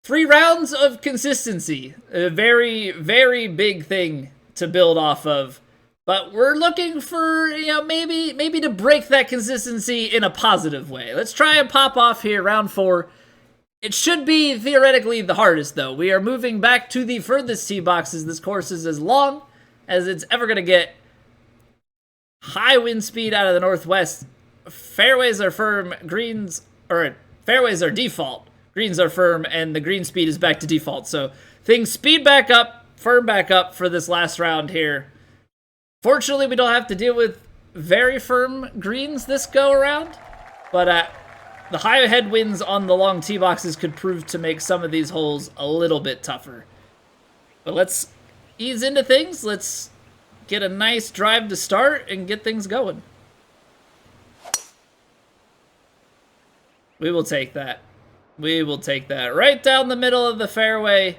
3 rounds of consistency. A very, very big thing to build off of. But we're looking for, maybe to break that consistency in a positive way. Let's try and pop off here, round 4. It should be theoretically the hardest, though. We are moving back to the furthest tee boxes. This course is as long as it's ever going to get. High wind speed out of the northwest. Fairways are firm. Fairways are default. Greens are firm, and the green speed is back to default. So things speed back up, firm back up for this last round here. Fortunately, we don't have to deal with very firm greens this go around, but the high headwinds on the long tee boxes could prove to make some of these holes a little bit tougher. But let's ease into things. Let's get a nice drive to start and get things going. We will take that. We will take that. Right down the middle of the fairway.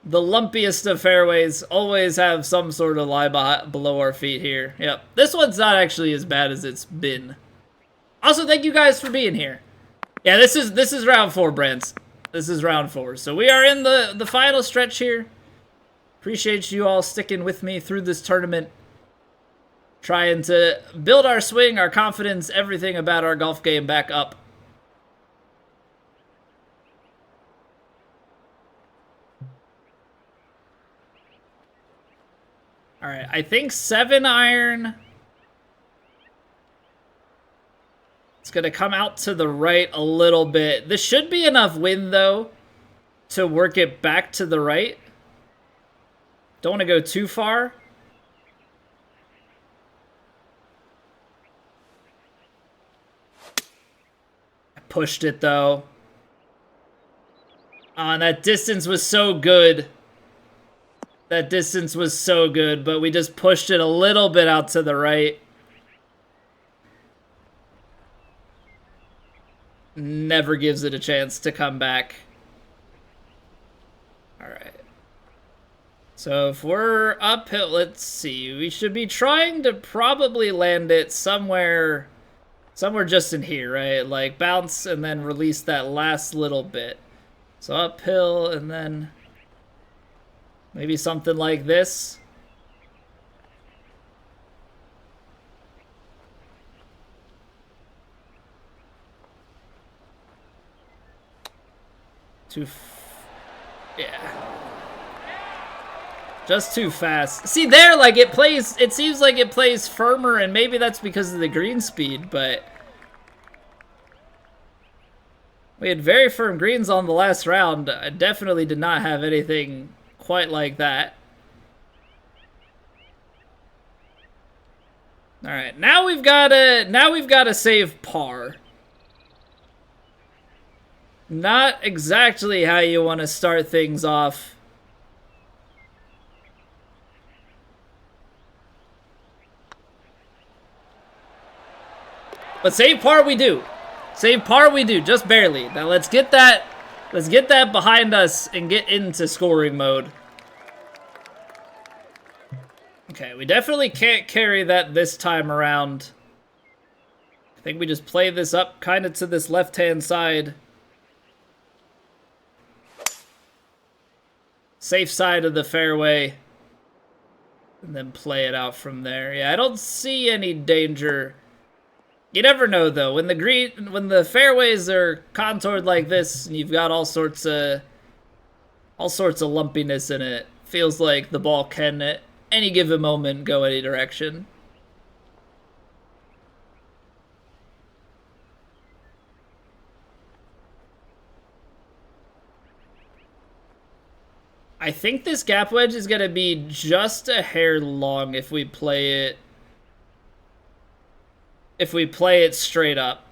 The lumpiest of fairways always have some sort of lie below our feet here. Yep. This one's not actually as bad as it's been. Also, thank you guys for being here. Yeah, this is round 4, Brents. This is round 4. So we are in the final stretch here. Appreciate you all sticking with me through this tournament. Trying to build our swing, our confidence, everything about our golf game back up. All right, I think 7 iron. It's going to come out to the right a little bit. This should be enough wind, though, to work it back to the right. Don't want to go too far. I pushed it, though. And that distance was so good. That distance was so good, but we just pushed it a little bit out to the right. Never gives it a chance to come back. All right. So if we're uphill, let's see. We should be trying to probably land it somewhere just in here, right? Like bounce and then release that last little bit. So uphill and then maybe something like this. Yeah. Just too fast. See there, like it seems like it plays firmer, and maybe that's because of the green speed, but we had very firm greens on the last round. I definitely did not have anything quite like that. All right, now we've got to save par. Not exactly how you want to start things off. But save par we do. Save par we do, just barely. Now let's get that behind us and get into scoring mode. Okay, we definitely can't carry that this time around. I think we just play this up kind of to this left-hand side. Safe side of the fairway. And then play it out from there. Yeah, I don't see any danger. You never know, though. When the fairways are contoured like this, and you've got all sorts of lumpiness in it, feels like the ball can at any given moment go any direction. I think this gap wedge is going to be just a hair long if we play it. If we play it straight up.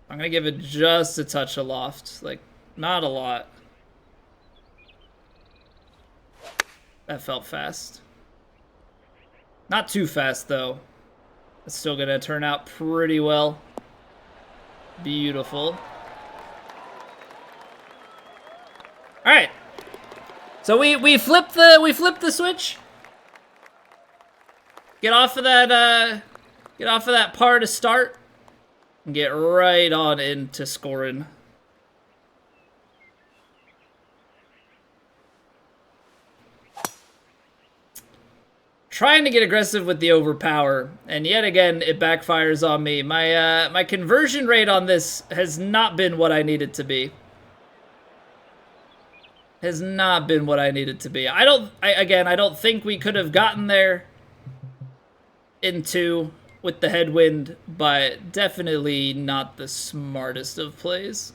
I'm going to give it just a touch of loft. Like, not a lot. That felt fast. Not too fast, though. It's still going to turn out pretty well. Beautiful. All right. So we flipped the switch. Get off of that par to start and get right on into scoring. Trying to get aggressive with the overpower, and yet again it backfires on me. My conversion rate on this has not been what I need it to be. Has not been what I need it to be. I don't think we could have gotten there in 2 with the headwind, but definitely not the smartest of plays.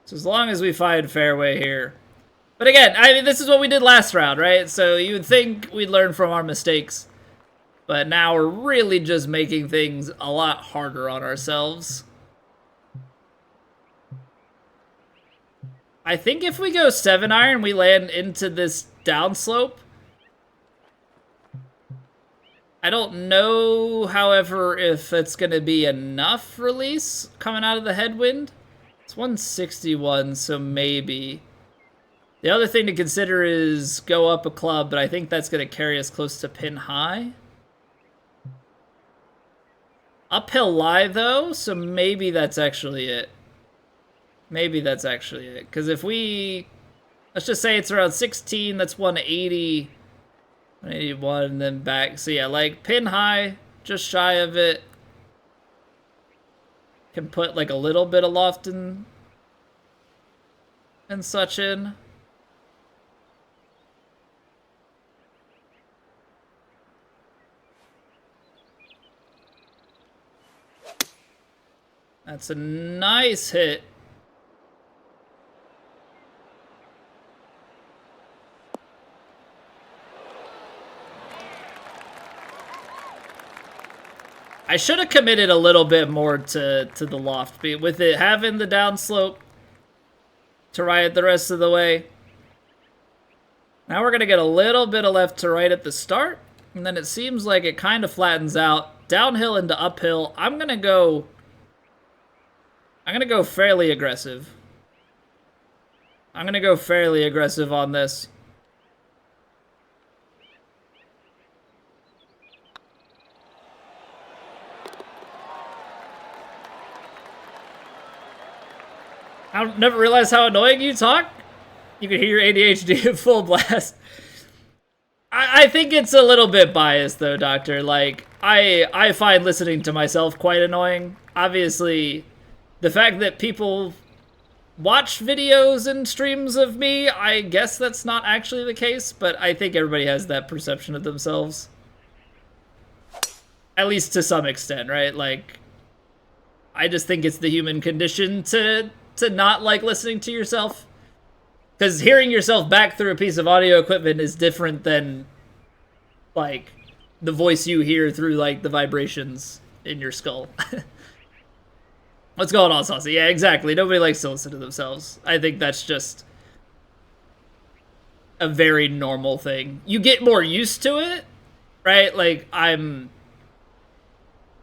So as long as we find fairway here. But again, I mean, this is what we did last round, right? So you would think we'd learn from our mistakes. But now we're really just making things a lot harder on ourselves. I think if we go 7-iron, we land into this downslope. I don't know, however, if it's going to be enough release coming out of the headwind. It's 161, so maybe. The other thing to consider is go up a club, but I think that's going to carry us close to pin high. Uphill lie, though, so maybe that's actually it. Maybe that's actually it. Because if we... Let's just say it's around 16, that's 180. 181, and then back. So yeah, like, pin high, just shy of it. Can put, like, a little bit of loft and such in. That's a nice hit. I should have committed a little bit more to the loft, with it having the downslope to right the rest of the way. Now we're going to get a little bit of left to right at the start, and then it seems like it kind of flattens out. Downhill into uphill, I'm going to go fairly aggressive. I'm going to go fairly aggressive on this. I never realized how annoying you talk. You can hear your ADHD at full blast. I think it's a little bit biased, though, Doctor. Like, I find listening to myself quite annoying. Obviously, the fact that people watch videos and streams of me, I guess that's not actually the case, but I think everybody has that perception of themselves. At least to some extent, right? Like, I just think it's the human condition to not like listening to yourself. Because hearing yourself back through a piece of audio equipment is different than, like, the voice you hear through, like, the vibrations in your skull. What's going on, Saucy? Yeah, exactly. Nobody likes to listen to themselves. I think that's just a very normal thing. You get more used to it, right? Like, I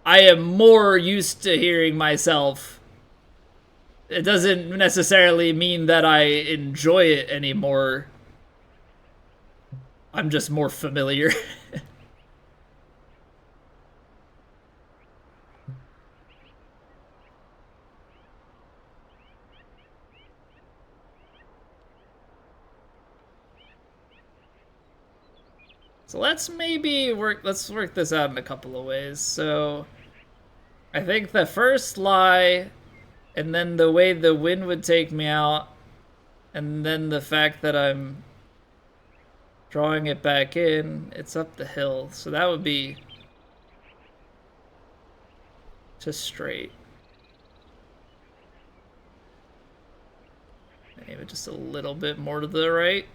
am more used to hearing myself. It doesn't necessarily mean that I enjoy it anymore. I'm just more familiar. So let's work this out in a couple of ways. So I think the first lie, and then the way the wind would take me out, and then the fact that I'm drawing it back in, it's up the hill. So that would be just straight. Maybe just a little bit more to the right.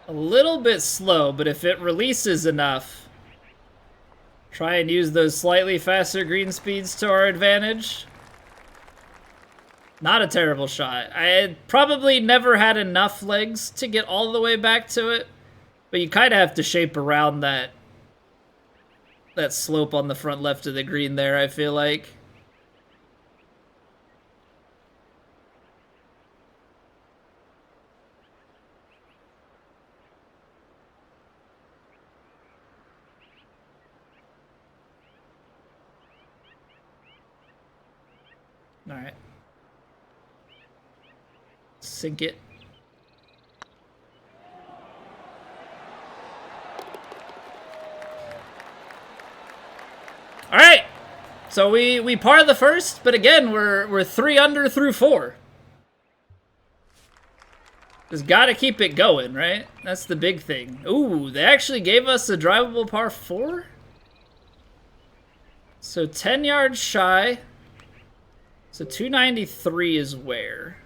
A little bit slow, but if it releases enough, try and use those slightly faster green speeds to our advantage. Not a terrible shot. I had probably never had enough legs to get all the way back to it, but you kind of have to shape around that slope on the front left of the green there, I feel like. All right. Sink it. All right. So we par the first, but again, we're 3 under through 4. Just gotta keep it going, right? That's the big thing. Ooh, they actually gave us a drivable par 4? So 10 yards shy. So 293 is where?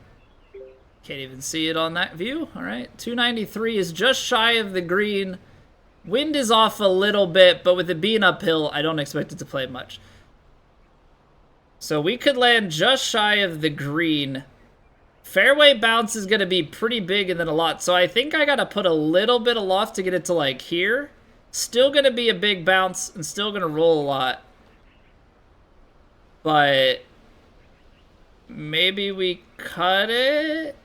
Can't even see it on that view. All right, 293 is just shy of the green. Wind is off a little bit, but with it being uphill, I don't expect it to play much. So we could land just shy of the green. Fairway bounce is going to be pretty big and then a lot. So I think I got to put a little bit of loft to get it to like here. Still going to be a big bounce and still going to roll a lot. But maybe we cut it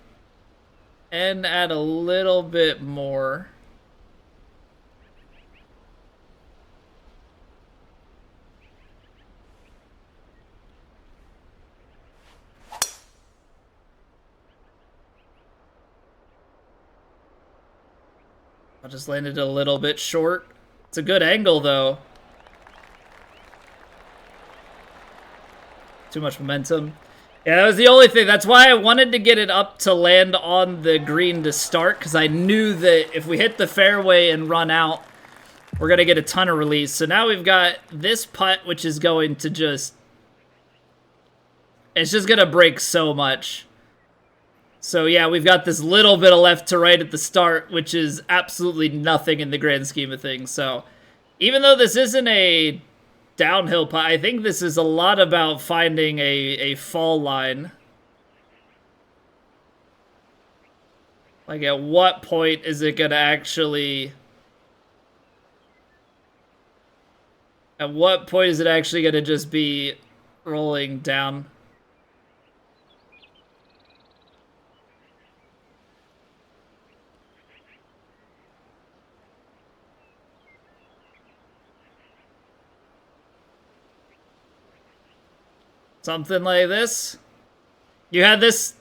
and add a little bit more. I just landed a little bit short. It's a good angle though. Too much momentum. Yeah, that was the only thing. That's why I wanted to get it up to land on the green to start, because I knew that if we hit the fairway and run out, we're going to get a ton of release. So now we've got this putt, which is going to just... It's just going to break so much. So yeah, we've got this little bit of left to right at the start, which is absolutely nothing in the grand scheme of things. So even though this isn't a downhill putt, I think this is a lot about finding a fall line. Like, at what point is it going to actually... At what point is it actually going to just be rolling down? Something like this. You had this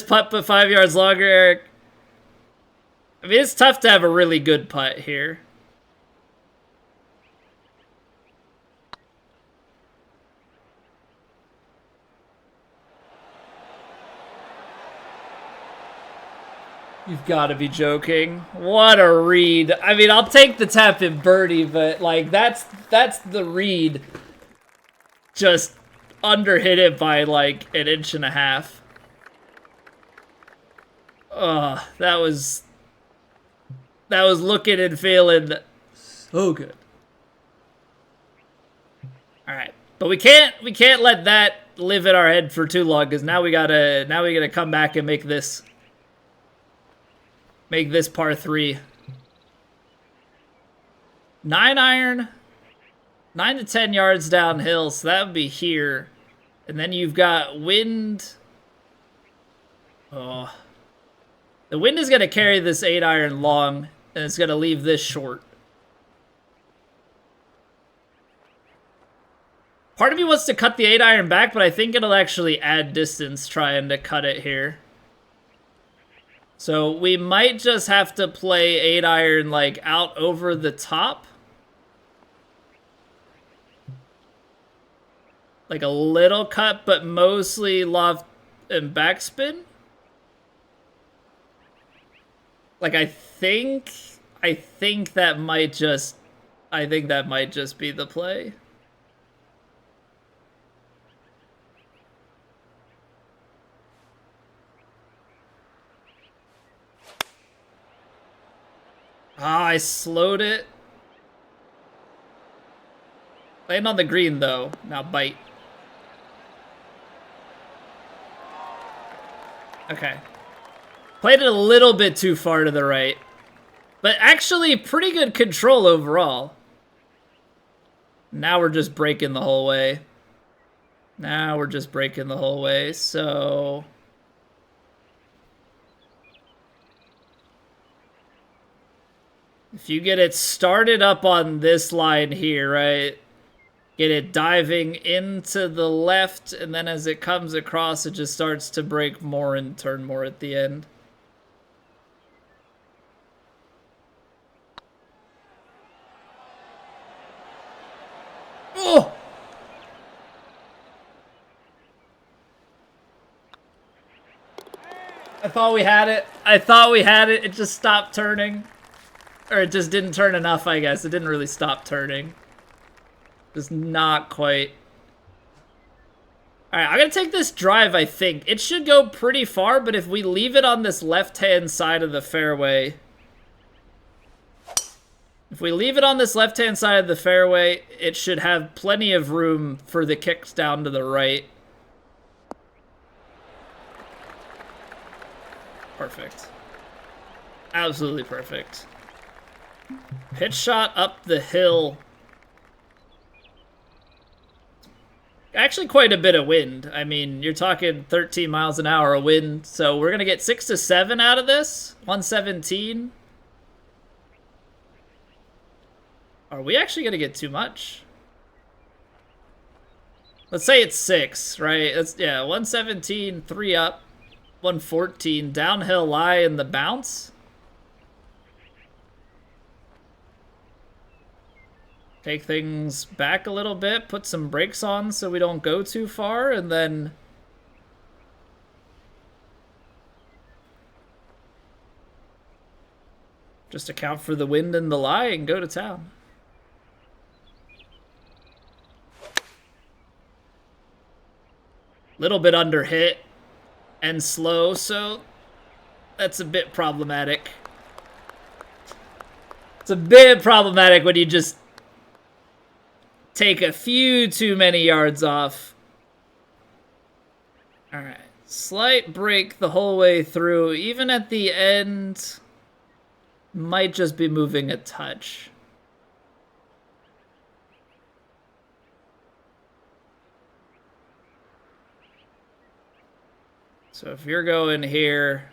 putt but 5 yards longer, Eric. I mean, it's tough to have a really good putt here. You've got to be joking. What a read. I mean, I'll take the tap in birdie, but like that's the read. Just underhit it by like an inch and a half. That was looking and feeling so good. All right, but we can't let that live in our head for too long, because now we gotta come back and make this par 3. 9 iron, 9 to 10 yards downhill, so that would be here. And then you've got wind. Oh. The wind is going to carry this 8 iron long, and it's going to leave this short. Part of me wants to cut the 8 iron back, but I think it'll actually add distance trying to cut it here. So we might just have to play 8 iron like out over the top. Like a little cut, but mostly loft and backspin. Like I think that might just be the play. Ah, I slowed it. Land on the green though. Now bite. Okay. Played it a little bit too far to the right. But actually, pretty good control overall. Now we're just breaking the whole way. So... if you get it started up on this line here, right? Get it diving into the left, and then as it comes across, it just starts to break more and turn more at the end. Oh! I thought we had it. It just stopped turning. Or it just didn't turn enough, I guess. It didn't really stop turning. Just not quite. Alright, I'm gonna take this drive, I think. It should go pretty far, but if we leave it on this left-hand side of the fairway... if we leave it on this left-hand side of the fairway, it should have plenty of room for the kicks down to the right. Perfect. Absolutely perfect. Pitch shot up the hill. Actually quite a bit of wind. I mean, you're talking 13 miles an hour of wind. So we're going to get 6 to 7 out of this. 117. Are we actually going to get too much? Let's say it's 6, right? That's, yeah, 117, 3 up. 114, downhill lie in the bounce. Take things back a little bit, put some brakes on so we don't go too far, and then just account for the wind and the lie and go to town. Little bit under hit and slow, so that's a bit problematic. It's a bit problematic when you just take a few too many yards off. Alright. Slight break the whole way through. Even at the end, might just be moving a touch. So if you're going here,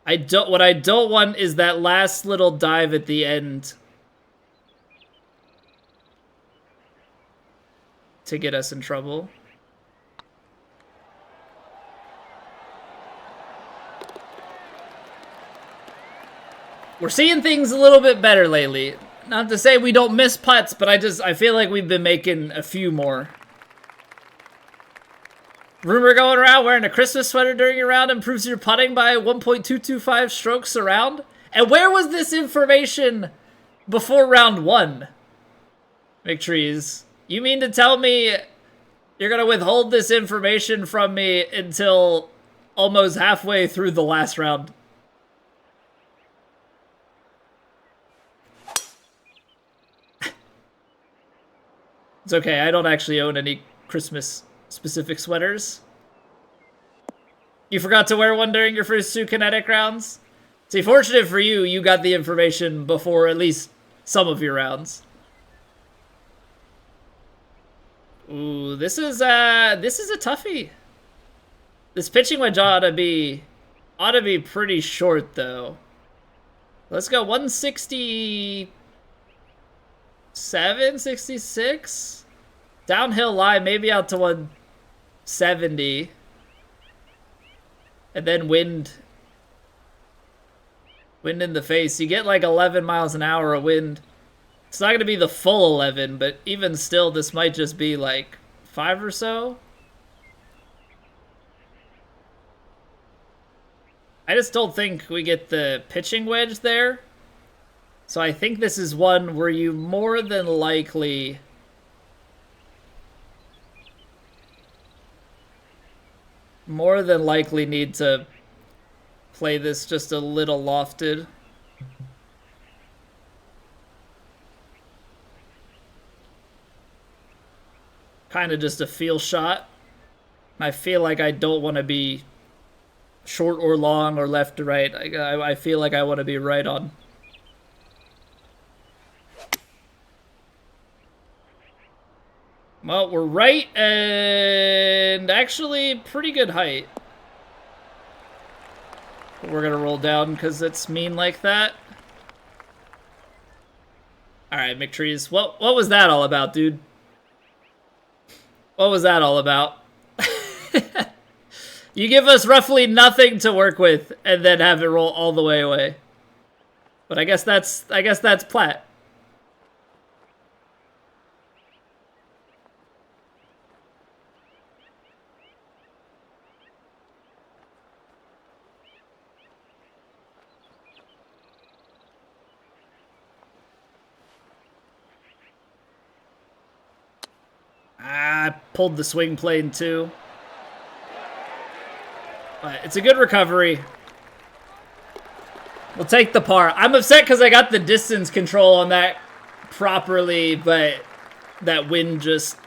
what I don't want is that last little dive at the end to get us in trouble. We're seeing things a little bit better lately. Not to say we don't miss putts, but I feel like we've been making a few more. Rumor going around wearing a Christmas sweater during your round improves your putting by 1.225 strokes a round. And where was this information before round 1? McTrees. You mean to tell me you're going to withhold this information from me until almost halfway through the last round? It's okay, I don't actually own any Christmas-specific sweaters. You forgot to wear one during your first 2 kinetic rounds? See, fortunate for you, you got the information before at least some of your rounds. Ooh, this is a toughie. This pitching wedge ought to be pretty short though. Let's go 167, 66. Downhill lie, maybe out to 170. And then wind in the face. You get like 11 miles an hour of wind. It's not going to be the full 11, but even still, this might just be like 5 or so. I just don't think we get the pitching wedge there. So I think this is one where you more than likely need to play this just a little lofted. Kind of just a feel shot. I feel like I don't want to be short or long or left to right. I feel like I want to be right on. Well, we're right and actually pretty good height. We're gonna roll down because it's mean like that. Alright, McTrees. What was that all about, dude? What was that all about? You give us roughly nothing to work with and then have it roll all the way away. But I guess that's Platt. I pulled the swing plane too. But it's a good recovery. We'll take the par. I'm upset because I got the distance control on that properly, but that wind just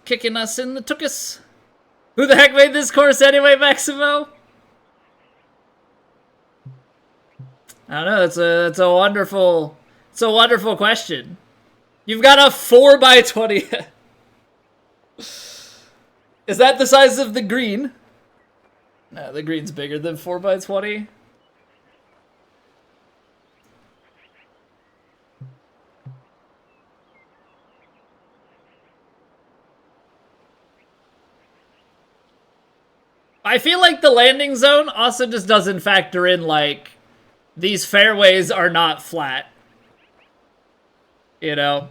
kicking us in the tuchus. Who the heck made this course anyway, Maximo? I don't know. It's a wonderful question. You've got a 4x20. Is that the size of the green? No, the green's bigger than 4x20. I feel like the landing zone also just doesn't factor in, like, these fairways are not flat. You know?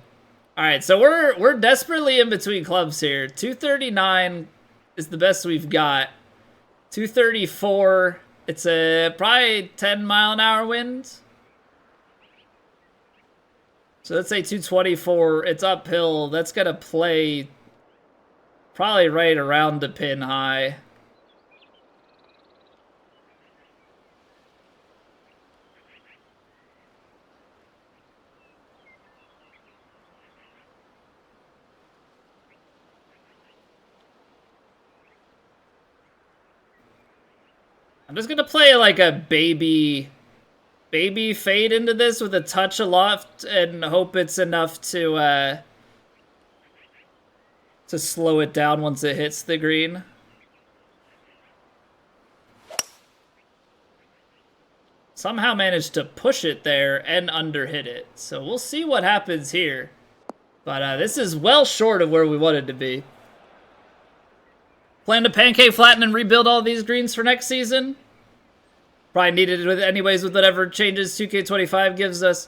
Alright, so we're desperately in between clubs here. 239 is the best we've got. 234, it's a probably 10-mile-an-hour wind. So let's say 224, it's uphill. That's going to play probably right around the pin high. I'm just gonna play like a baby fade into this with a touch of loft and hope it's enough to slow it down once it hits the green. Somehow managed to push it there and underhit it. So we'll see what happens here. But this is well short of where we wanted to be. Plan to pancake flatten and rebuild all these greens for next season. Probably needed it anyways with whatever changes 2K25 gives us.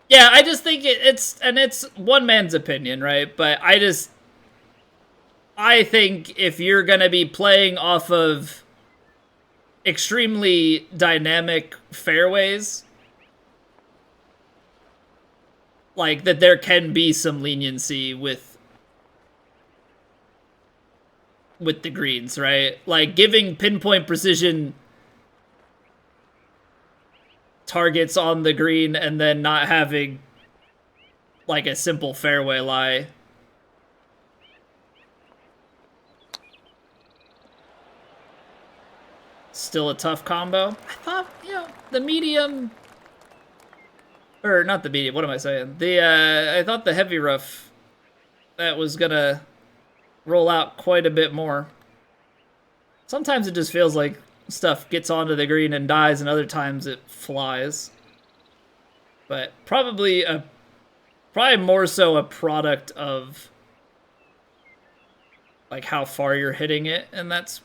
Yeah, I just think it's one man's opinion, right? But I think if you're going to be playing off of extremely dynamic fairways, like that there can be some leniency with the greens, right? Like giving pinpoint precision targets on the green and then not having like a simple fairway lie. Still a tough combo. I thought, the medium, or not the medium, what am I saying? I thought the heavy rough, that was gonna roll out quite a bit more. Sometimes it just feels like stuff gets onto the green and dies, and other times it flies. But probably more so a product of like how far you're hitting it, and that's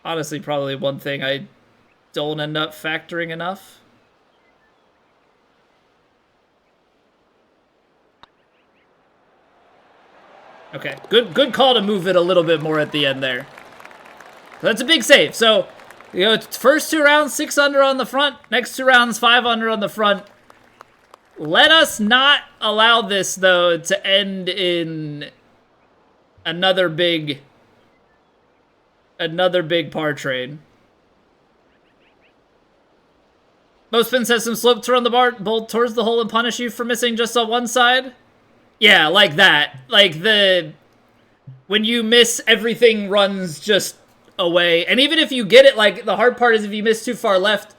honestly probably one thing I don't end up factoring enough. Okay, good call to move it a little bit more at the end there. That's a big save. So, first 2 rounds, 6 under on the front. Next 2 rounds, 5 under on the front. Let us not allow this, though, to end in another big par trade. Mostpin says some slope to run the ball towards the hole and punish you for missing just on one side. Yeah, like that. Like When you miss, everything runs just away. And even if you get it, like, the hard part is if you miss too far left,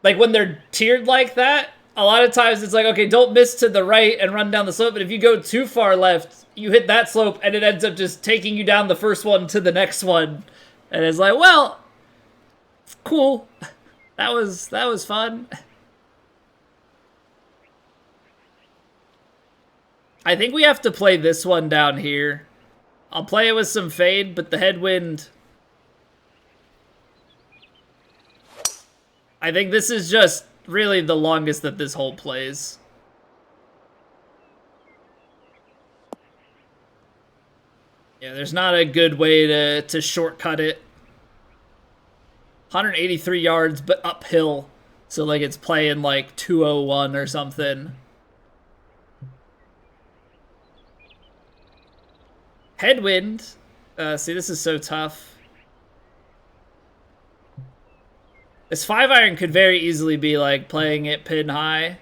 like, when they're tiered like that, a lot of times it's like, okay, don't miss to the right and run down the slope. But if you go too far left, you hit that slope, and it ends up just taking you down the first one to the next one. And it's like, well, cool. That was fun. I think we have to play this one down here. I'll play it with some fade, but the headwind... I think this is just really the longest that this hole plays. Yeah, there's not a good way to shortcut it. 183 yards, but uphill. So, like, it's playing, like, 201 or something. Headwind. See, this is so tough. This 5-iron could very easily be, like, playing it pin high.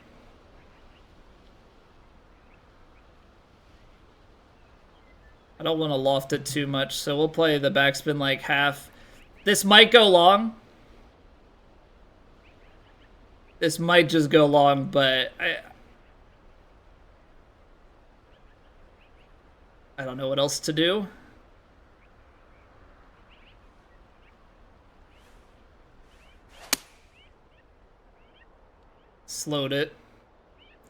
I don't want to loft it too much, so we'll play the backspin, like, half. This might go long. This might just go long, but I don't know what else to do. Slowed it.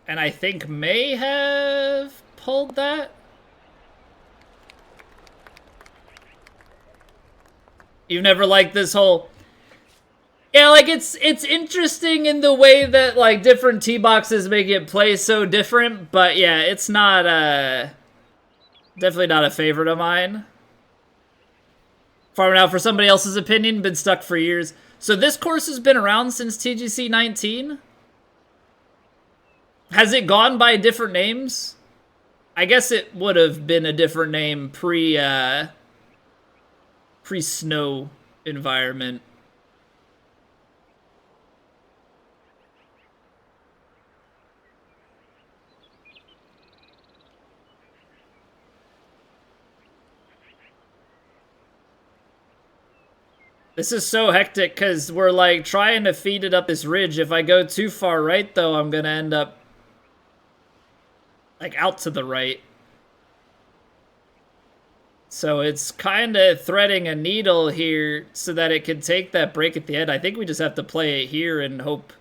And I think may have pulled that. You've never liked this hole. Yeah, like, it's interesting in the way that, like, different tee boxes make it play so different, but yeah, it's not definitely not a favorite of mine. Farming out for somebody else's opinion, been stuck for years. So this course has been around since TGC 19. Has it gone by different names? I guess it would have been a different name pre-snow environment. This is so hectic because we're, like, trying to feed it up this ridge. If I go too far right, though, I'm going to end up, like, out to the right. So it's kind of threading a needle here so that it can take that break at the end. I think we just have to play it here and hope.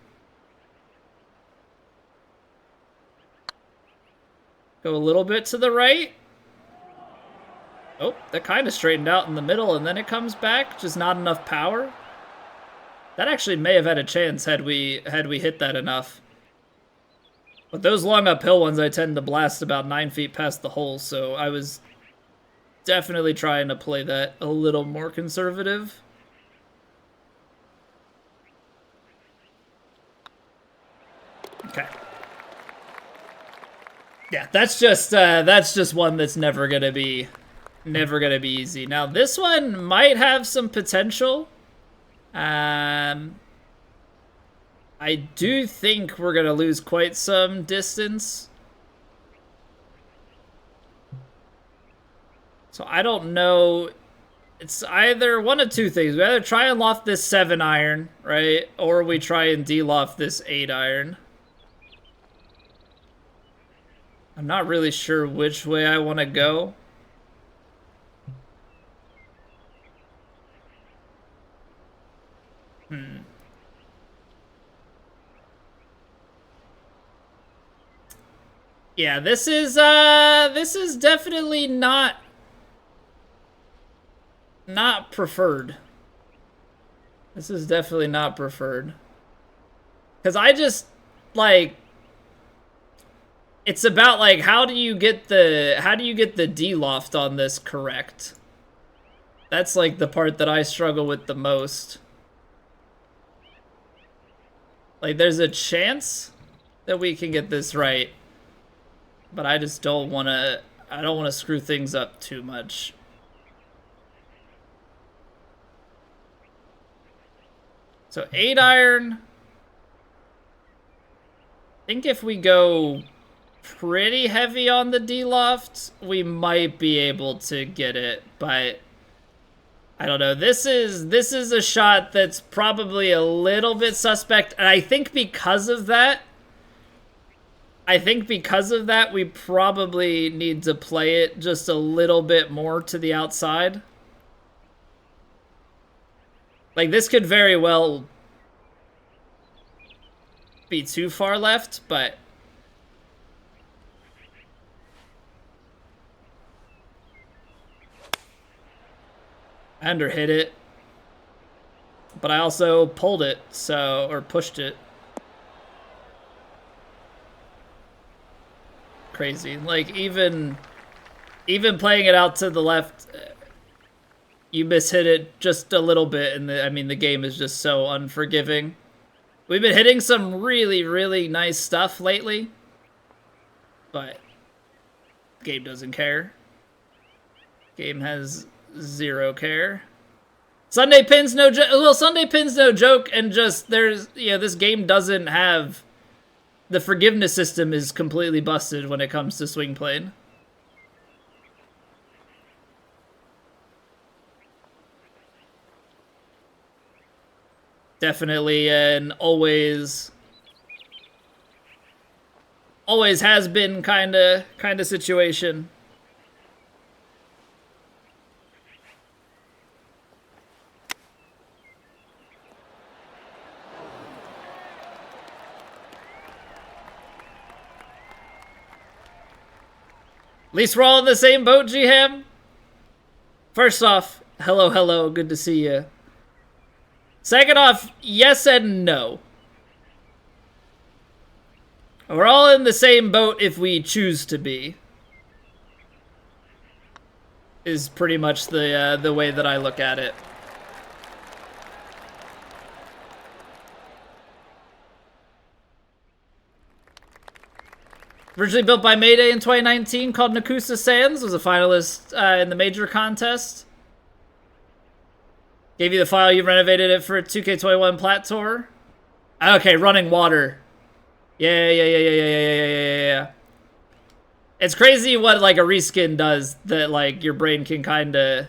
Go a little bit to the right. Oh, that kind of straightened out in the middle, and then it comes back. Just not enough power. That actually may have had a chance had we hit that enough. But those long uphill ones, I tend to blast about 9 feet past the hole, so I was definitely trying to play that a little more conservative. Okay. Yeah, that's just one that's never gonna be easy. Now this one might have some potential. I do think we're gonna lose quite some distance. So I don't know. It's either one of two things. We either try and loft this 7-iron, right? Or we try and de-loft this 8-iron. I'm not really sure which way I want to go. Yeah, this is definitely not preferred. This is definitely not preferred. Cuz I just, like, it's about, like, how do you get the de-loft on this correct? That's, like, the part that I struggle with the most. Like, there's a chance that we can get this right, but I just don't want to, screw things up too much. So 8-iron. I think if we go pretty heavy on the D-loft, we might be able to get it, but I don't know. This is a shot that's probably a little bit suspect, and I think because of that, we probably need to play it just a little bit more to the outside. Like, this could very well be too far left, but I underhit it. But I also pulled it, so, or pushed it. Crazy. Like, even playing it out to the left, you mishit it just a little bit, and I mean, the game is just so unforgiving. We've been hitting some really, really nice stuff lately, but the game doesn't care. Game has zero care. Sunday Pin's no joke. Well, Sunday Pin's no joke, and just there's, you know, this game doesn't have, the forgiveness system is completely busted when it comes to swing plane. Definitely an always has been kind of situation. At least we're all in the same boat, G-Ham. First off, hello, good to see you. Second off, yes and no. We're all in the same boat if we choose to be. Is pretty much the way that I look at it. Originally built by Mayday in 2019, called Nakusa Sands, was a finalist in the major contest. Gave you the file, you renovated it for a 2K21 Plat Tour. Okay, running water. Yeah. It's crazy what, like, a reskin does that, like, your brain can kinda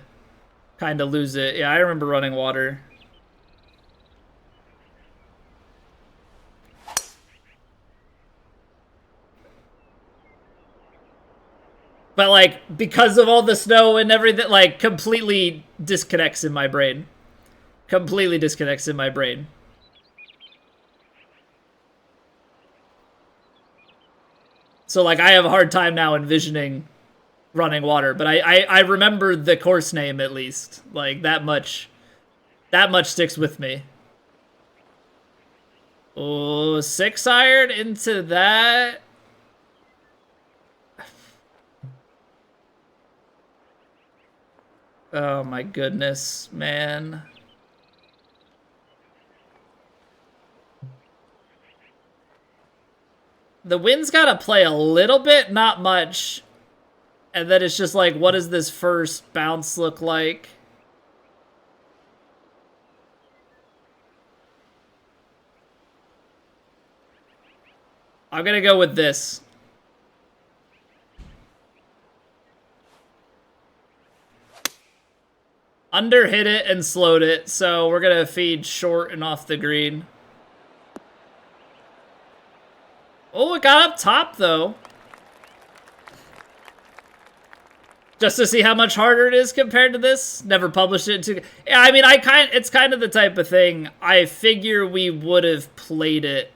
lose it. Yeah, I remember running water. But, like, because of all the snow and everything, like, completely disconnects in my brain. Completely disconnects in my brain. So, like, I have a hard time now envisioning running water. But I remember the course name, at least. Like, that much sticks with me. Oh, 6-iron into that. Oh my goodness, man. The wind's gotta play a little bit, not much. And then it's just like, what does this first bounce look like? I'm gonna go with this. Under hit it and slowed it, so we're gonna feed short and off the green. Oh, it got up top though. Just to see how much harder it is compared to this. Never published it to. Yeah, I mean, it's kind of the type of thing. I figure we would have played it.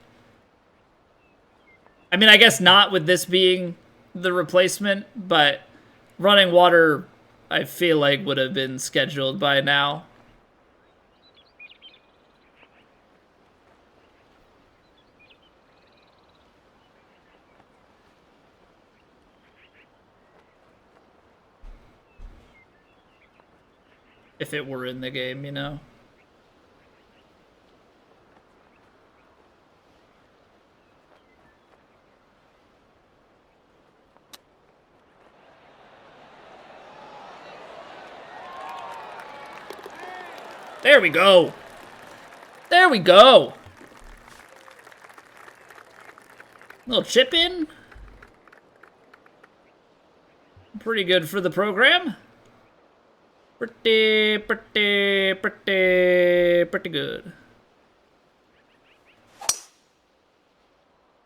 I mean, I guess not with this being the replacement, but running water, I feel like would have been scheduled by now. If it were in the game, you know. There we go. There we go. Little chip in. pretty good for the program. Pretty good.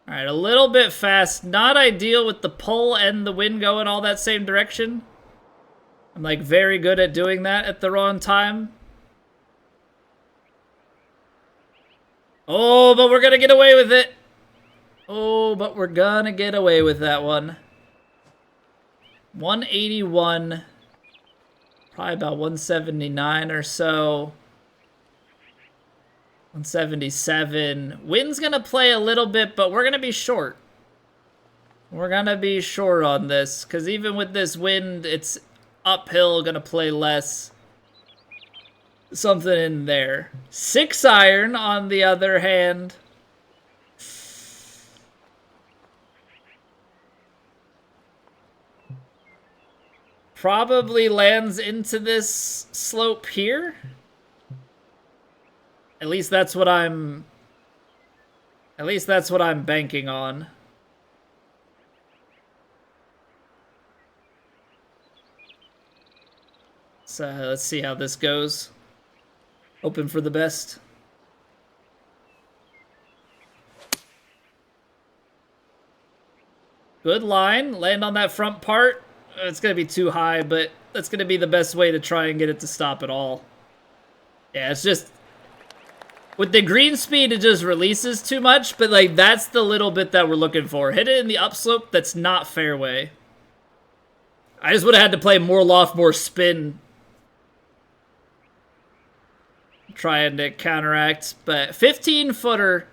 Alright, a little bit fast. Not ideal with the pull and the wind going all that same direction. I'm like very good at doing that at the wrong time. Oh, but we're gonna get away with it. Oh, but we're gonna get away with that one. 181. Probably about 179 or so. 177. Wind's gonna play a little bit, but we're gonna be short. We're gonna be short on this, because even with this wind, it's uphill, gonna play less. Something in there. 6 iron, on the other hand. Probably lands into this slope here. At least that's what I'm banking on. So let's see how this goes. Open for the best. Good line. Land on that front part. It's going to be too high, but that's going to be the best way to try and get it to stop at all. Yeah, it's just... with the green speed, it just releases too much, but like that's the little bit that we're looking for. Hit it in the upslope that's not fairway. I just would have had to play more loft, more spin. Trying to counteract, but 15-footer.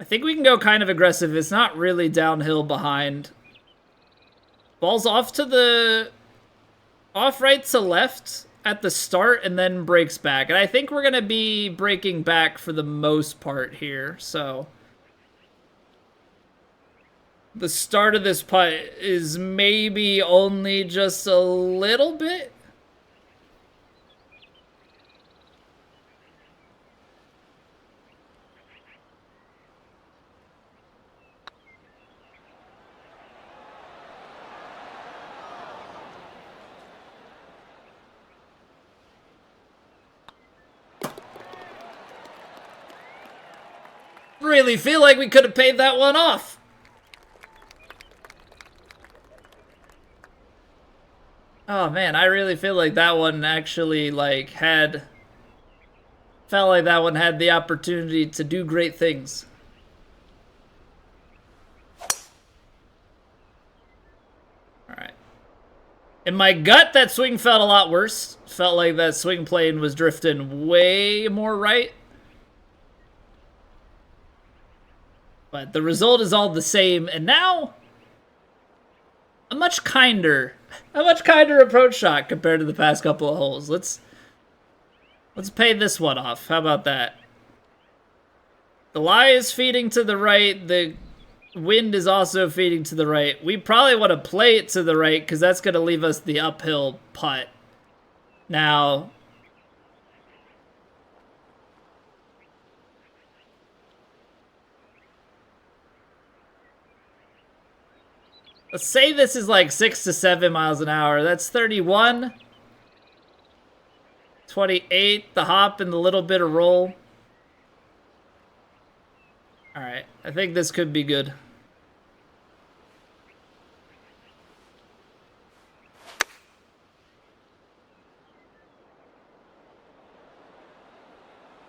I think we can go kind of aggressive. It's not really downhill behind. Ball's off to the... off right to left at the start and then breaks back. And I think we're going to be breaking back for the most part here, so... the start of this putt is maybe only just a little bit. Really feel like we could have paid that one off. Oh man, I really feel like that one actually like felt like that one had the opportunity to do great things. Alright. In my gut, that swing felt a lot worse. Felt like that swing plane was drifting way more right. But the result is all the same, and now a much kinder approach shot compared to the past couple of holes. Let's pay this one off. How about that? The lie is feeding to the right. The wind is also feeding to the right. We probably want to play it to the right because that's going to leave us the uphill putt. Now... let's say this is like 6 to 7 miles an hour. That's 31. 28, the hop and the little bit of roll. Alright, I think this could be good.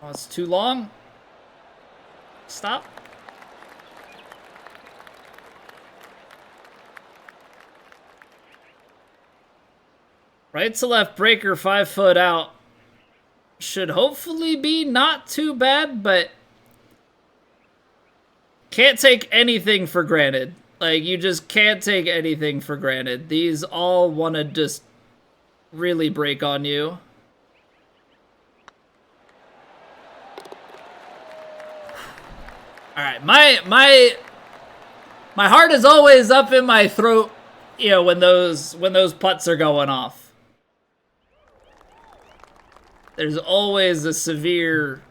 Oh, it's too long. Stop. Right to left breaker 5 foot out. Should hopefully be not too bad, but can't take anything for granted. Like, you just can't take anything for granted. These all want to just really break on you. Alright, my heart is always up in my throat, you know, when those putts are going off. There's always a severe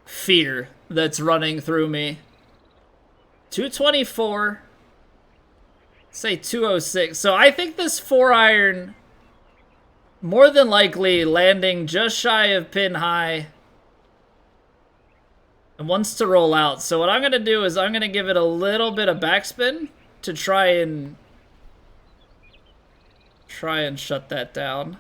fear that's running through me. 224. Say 206. So I think this 4-iron, more than likely landing just shy of pin high, and wants to roll out. So what I'm going to do is I'm going to give it a little bit of backspin to try and shut that down.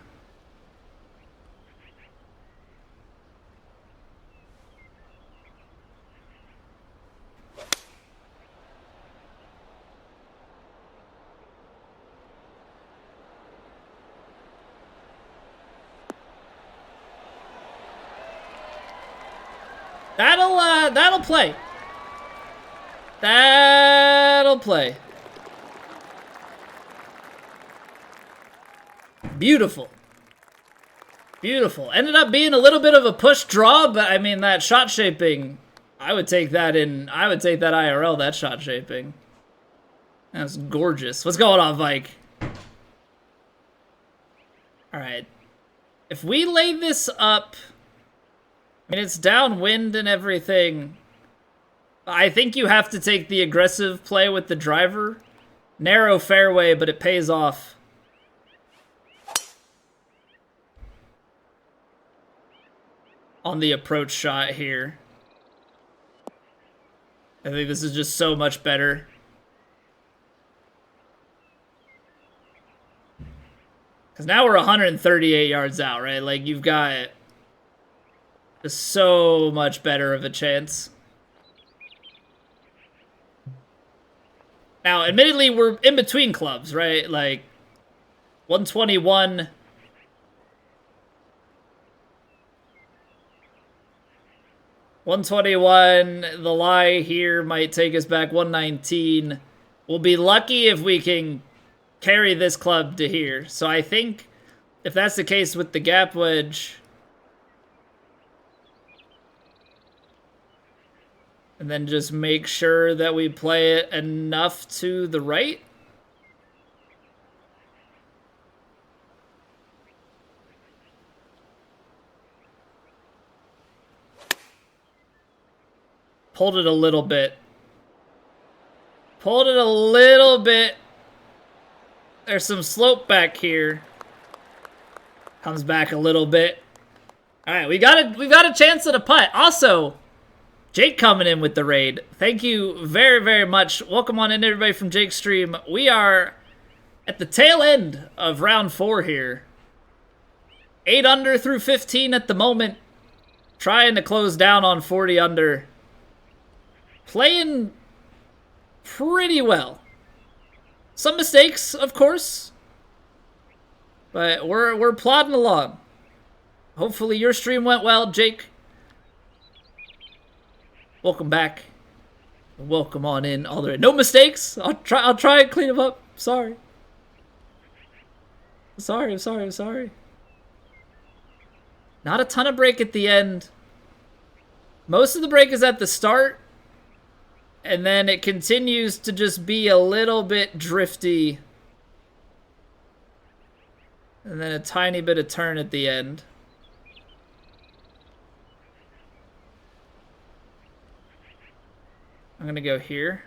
That'll play. That'll play. Beautiful. Beautiful. Ended up being a little bit of a push draw, but I mean that shot shaping, I would take that IRL, that shot shaping. That's gorgeous. What's going on, Vike? Alright. If we lay this up, I mean, it's downwind and everything. I think you have to take the aggressive play with the driver. Narrow fairway, but it pays off. On the approach shot here. I think this is just so much better. Because now we're 138 yards out, right? Like, you've got just so much better of a chance. Now, admittedly, we're in between clubs, right? Like, 121... 121, the lie here might take us back 119. We'll be lucky if we can carry this club to here. So I think if that's the case with the gap wedge, and then just make sure that we play it enough to the right. Pulled it a little bit. Pulled it a little bit. There's some slope back here. Comes back a little bit. All right, we got a chance at a putt. Also, Jake coming in with the raid. Thank you very, very much. Welcome on in, everybody, from Jake's stream. We are at the tail end of round 4 here. 8 under through 15 at the moment. Trying to close down on 40 under. Playing pretty well. Some mistakes, of course. But we're plodding along. Hopefully your stream went well, Jake. Welcome back. Welcome on in all the way. No mistakes. I'll try and clean them up. Sorry. I'm sorry. Not a ton of break at the end. Most of the break is at the start. And then it continues to just be a little bit drifty. And then a tiny bit of turn at the end. I'm going to go here.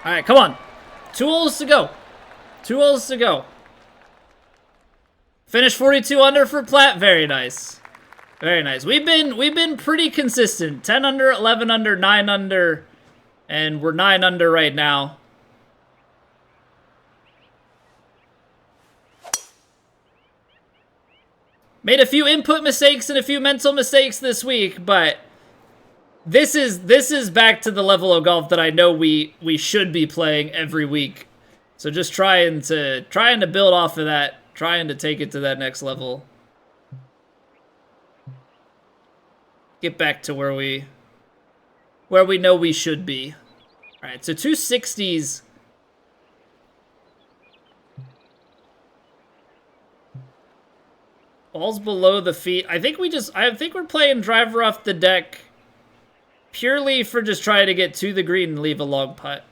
All right, come on. 2 holes to go. 2 holes to go. Finish 42 under for Platt. Very nice. Very nice. We've been pretty consistent. 10 under, 11 under, 9 under, and we're 9 under right now. Made a few input mistakes and a few mental mistakes this week, but this is back to the level of golf that I know we should be playing every week. So just trying to build off of that. Trying to take it to that next level. Get back to where we know we should be. All right, so 260s. Ball's below the feet. I think we're playing driver off the deck purely for just trying to get to the green and leave a long putt.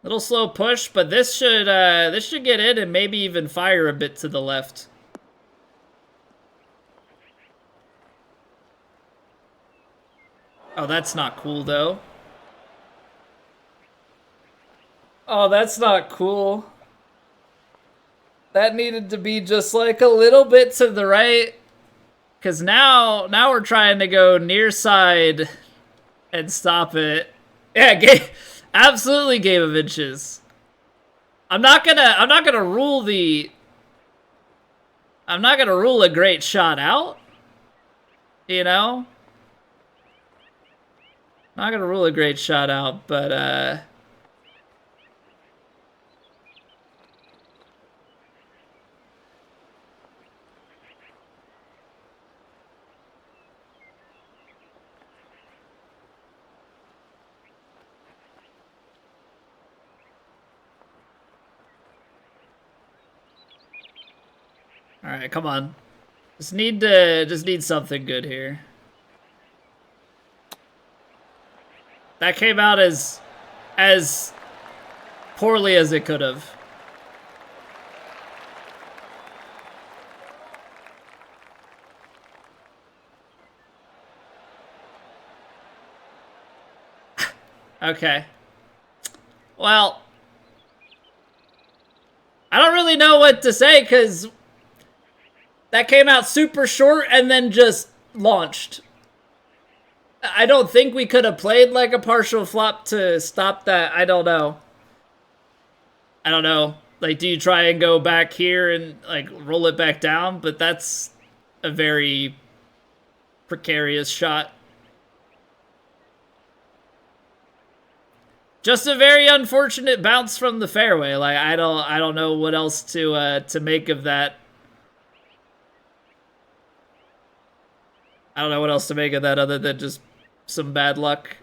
Little slow push, but this should get in and maybe even fire a bit to the left. Oh, that's not cool though. Oh, that's not cool. That needed to be just like a little bit to the right. Because now we're trying to go near side and stop it. Yeah, absolutely game of inches. I'm not gonna rule a great shot out. You know? Not gonna rule a great shot out, but all right, come on. Just need something good here. That came out as poorly as it could have. Okay. Well, I don't really know what to say because that came out super short and then just launched. I don't think we could have played like a partial flop to stop that. I don't know. Like, do you try and go back here and like roll it back down? But that's a very precarious shot. Just a very unfortunate bounce from the fairway. Like I don't know what else to make of that. I don't know what else to make of that other than just some bad luck.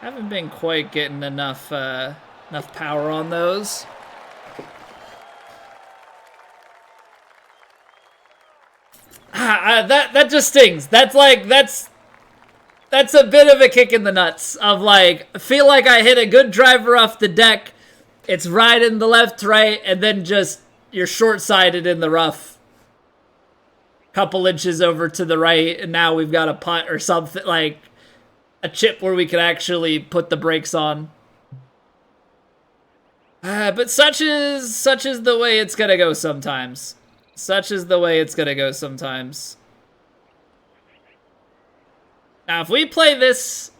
Haven't been quite getting enough power on those. That just stings. That's a bit of a kick in the nuts of like, I feel like I hit a good driver off the deck. It's right in the left, right, and then just you're short-sided in the rough. Couple inches over to the right, and now we've got a putt or something, like a chip where we could actually put the brakes on. But such is the way it's gonna go sometimes. Such is the way it's gonna go sometimes. Now, if we play this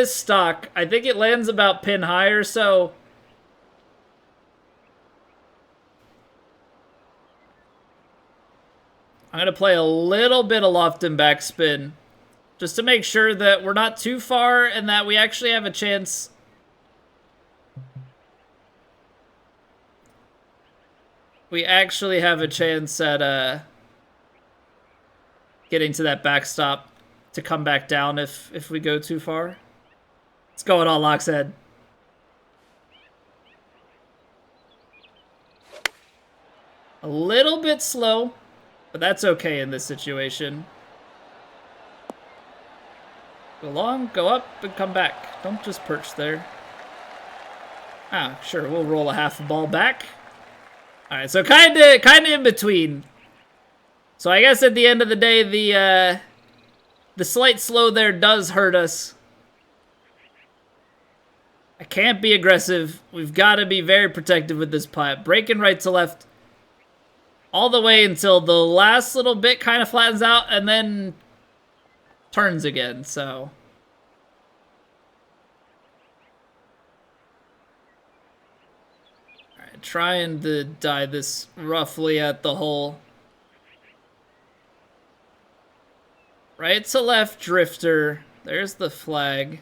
stock, I think it lands about pin high or so. I'm going to play a little bit of loft and backspin just to make sure that we're not too far and that we actually have a chance. We actually have a chance at getting to that backstop to come back down if we go too far. Let's go it all Lock's head. A little bit slow, but that's okay in this situation. Go long, go up, and come back. Don't just perch there. Ah, sure, we'll roll a half a ball back. Alright, so kinda in between. So I guess at the end of the day, the slight slow there does hurt us. I can't be aggressive. We've got to be very protective with this putt. Breaking right to left all the way until the last little bit kind of flattens out and then turns again, so. All right, trying to die this roughly at the hole. Right to left drifter. There's the flag.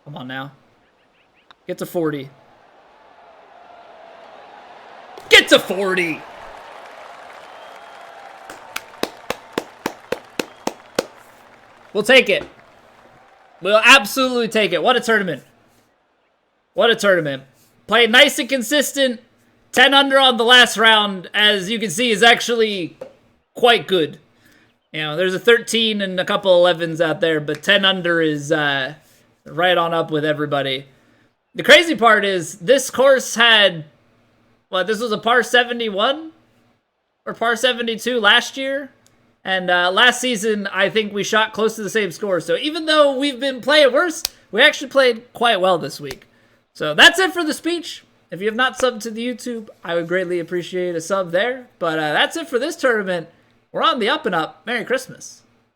Come on now. Get to 40. Get to 40! We'll take it. We'll absolutely take it. What a tournament. What a tournament. Played nice and consistent. 10 under on the last round, as you can see, is actually quite good. You know, there's a 13 and a couple 11s out there, but 10 under is right on up with everybody. The crazy part is this course had, this was a par 71 or par 72 last year. And last season, I think we shot close to the same score. So even though we've been playing worse, we actually played quite well this week. So that's it for the speech. If you have not subbed to the YouTube, I would greatly appreciate a sub there. But that's it for this tournament. We're on the up and up. Merry Christmas.